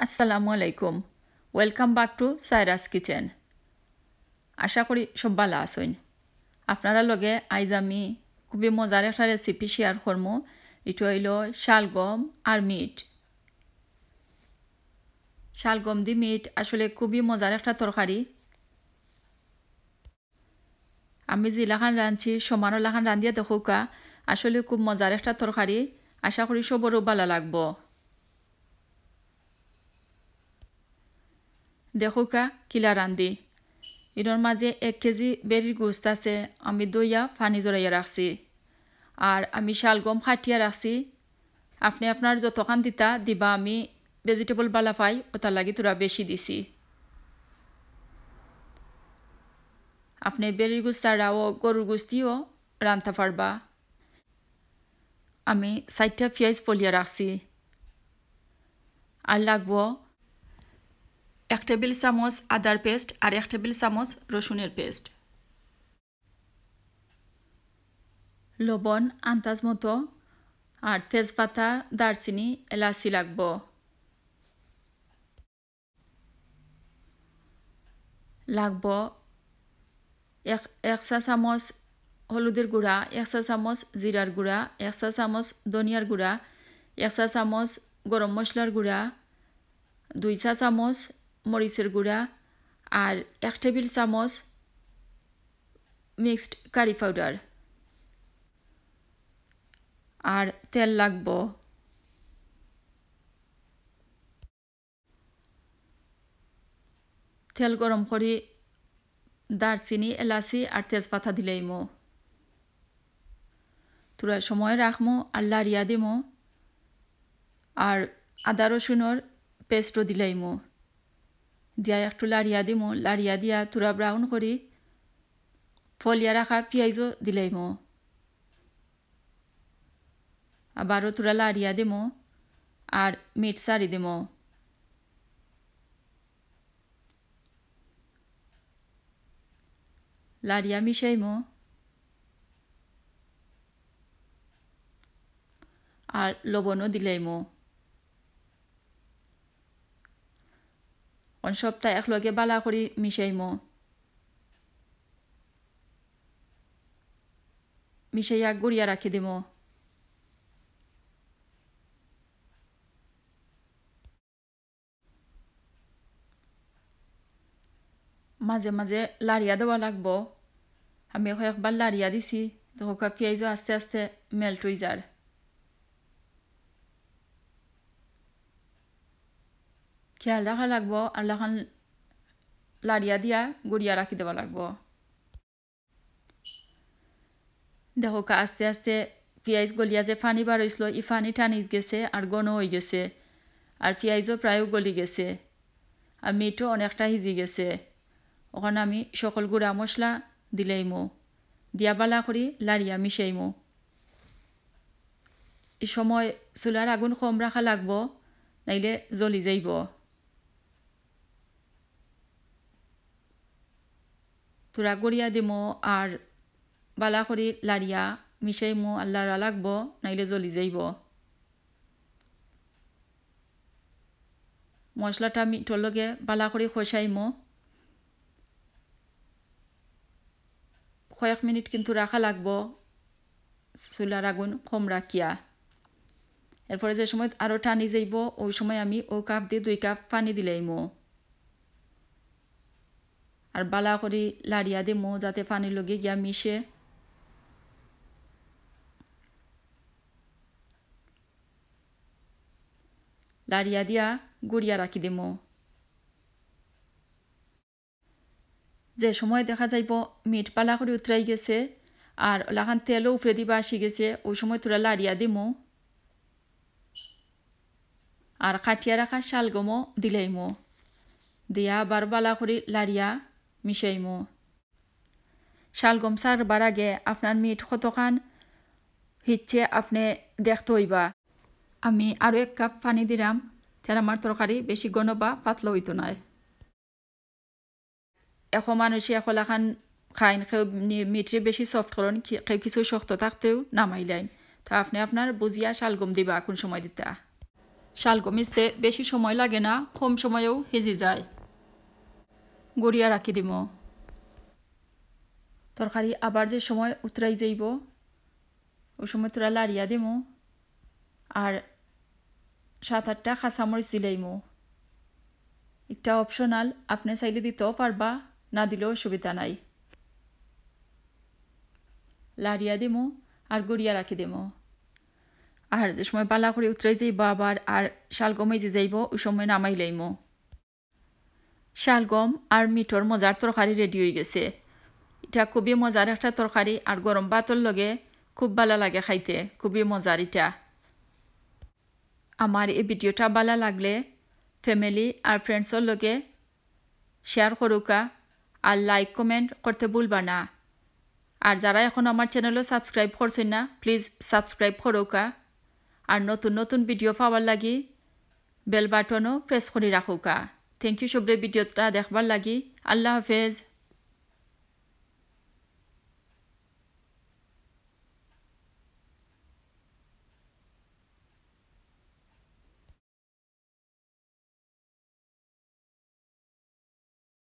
আসসালামু আলাইকুম। Welcome back to Saira's kitchen. আশা করি সব ভালো আছেন। আপনারা লগে আইজ আমি খুবই মজার একটা রেসিপি শেয়ার করবো। এটা হইল শালগম আর মিট। শালগম দি মিট আসলে খুবই মজার একটা তরকারি। আমি জিলাখান রাঁধছি সমানো লাখান রাঁধিয়া দেখুকা আসলে খুব মজার একটা তরকারি। আশা করি সবরও ভালো লাগবো। দেখুকা কিলা রান্ধি। এর মাঝে 1 কেজি বেরির গোস্ত আছে, আমি দইয়া পানি জড়াইয়া রাখছি। আর আমি শালগম খাটিয়া রাখছি। আপনি আপনার যতখান দিতা দিবা, আমি ভেজিটেবল বালা পাই ওটার লাগি তোরা বেশি দিছি। আপনি বেরির গোস্তারাও গরুর গোস্তিও রান্তা পারবা। আমি 4টা পেঁয়াজ পলিয়া রাখছি। আর লাগবো 1 টেবিল চামচ আদার পেস্ট আর 1 টেবিল চামচ রসুনের পেস্ট। লবণ আন্দাজ মতো আর তেজপাতা, দারচিনি, এলাচি লাগবো। লাগবো 1 চা চামচ হলুদের গুঁড়া, 1 চা চামচ জিরার গুঁড়া, 1 চা চামচ ধনিয়ার গুঁড়া, 1 চা চামচ গরম মশলার গুঁড়া, 2 চা চামচ মরিচের গুঁড়া আর 1 টেবিল চামচ মিক্সড কারি পাউডার। আর তেল লাগবো। তেল গরম করে দারচিনি, এলাচি আর তেজপাতা দিলেইমো। তোরা সময় রাখমো আর লাড়িয়া দিমো। আর আদা রসুনের পেস্টও দিলাইমো। দিয়া একটু লাড়িয়া দিমো। লাড়িয়া দিয়া তোরা ব্রাউন করি ফলিয়া রাখা পেঁয়াজও দিলাইমো। আবারও তোরা লাড়িয়া দিমো আর মিট সারি দিমো। লাড়িয়া মিশাইমো আর লবণও দিলাইমো। সবটা একলগে বালা করে মিশাইমো। মিশাইয়া গুড়িয়া রাখি দিমো। মাঝে মাঝে লাড়িয়া দেওয়া লাগবো। আমি কয়েকবার লাড়িয়া দিছি, দেখো পেঁয়াজও আস্তে আস্তে মেল্ট হয়ে যার। খেয়াল রাখা লাগবো আর লাখান লাড়িয়া দিয়া গুড়িয়া রাখি দেওয়া লাগবো। দেখো আস্তে আস্তে পেঁয়াজ গলিয়া যে পানি বার হয়েছিল, এই পানি টানি গেছে আর ঘন হয়ে গেছে। আর পেঁয়াজও প্রায় গলি গেছে আর মিটও অনেকটা সিজি গেছে। ওখানে আমি সকল গুঁড়া মশলা দিলাইমো। দিয়া বালা করি লাড়িয়া মিশাইমো। এই সময় চুলার আগুন কম রাখা লাগবো, নাইলে জ্বলি যাইব। তোরা গড়িয়া দিমো আর বালা করি লাড়িয়া মিশাইমো আর লাড়া লাগবো, নাইলে জ্বলি যাইব। মশলাটা মিঠোর লগে বালা করে খসাইমো। কয়েক মিনিট কিন্তু রাখা লাগবো চুলার আগুন কম রাখিয়া। এরপরে যে সময় আরও টানি যাইব ওই সময় আমি ও কাপ দিয়ে 2 কাপ পানি দিলাইমো। আর বালা করে লাড়িয়া দিমো যাতে পানির লগে গিয়া মিশে। লাড়িয়া দিয়া গুড়িয়া রাখি দিমো। যে সময় দেখা যাইব মিট পালা করে উতরাই গেছে আর লাখান তেলও উপরে দিবা আসি গেছে, ওই সময় তোরা লাড়িয়া দিমো। আর খাটিয়া রাখা শালগমও দিলাইমো। দিয়া আবার বালা করে লাড়িয়া মিশাইমো। শালগম সারবার আগে আপনার মিট কতখান হিচ্ছে আপনি দেখতে হইবা। আমি আরও 1 কাপ পানি দিলাম, তার আমার তরকারি বেশি ঘন বা পাতলা হইতো নয়। এখন মানুষে এখন লাখান খাইন, কেউ মিটরে বেশি সফট করেন, কেউ কিছু শক্ত থাকতেও নামাইলেন। তো আপনি আপনার বুঝিয়া শালগম দিবা কোন সময় দিতা। শালগম ইস্তে বেশি সময় লাগে না, কম সময়েও হেজে যায়। গড়িয়া রাখি দিব। তরকারি আবার যে সময় উতরাই যাইব ওই সময় তোরা লাড়িয়া দিব আর 7-8টা কাঁচামরিচ দিলাইমু। একটা অপশনাল, আপনি চাইলে দিতেও পারবা, না দিলেও অসুবিধা নাই। লাড়িয়া দিমু আর গড়িয়া রাখি দিমু। আর যে সময় বালা করে উতরাই যাইব আবার আর শালগম যে যাইব ওই সময় নামাই লাইমু। শালগম আর মিঠর মজার তরকারি রেডি হয়ে গেছে। এটা খুবই মজার একটা তরকারি আর গরম ভাতর লগে খুব ভালো লাগে খাইতে, খুবই মজার এটা। আমার এই ভিডিওটা ভালো লাগলে ফ্যামিলি আর ফ্রেন্ডসর লগে শেয়ার করুকা আর লাইক কমেন্ট করতে ভুলবা না। আর যারা এখন আমার চ্যানেলও সাবস্ক্রাইব করছেন না প্লিজ সাবস্ক্রাইব করুকা আর নতুন নতুন ভিডিও পাওয়ার লাগি বেল বাটনও প্রেস করে রাখুকা। থ্যাংক ইউ সবরে ভিডিওটা দেখবার লাগি। আল্লাহ হাফেজ।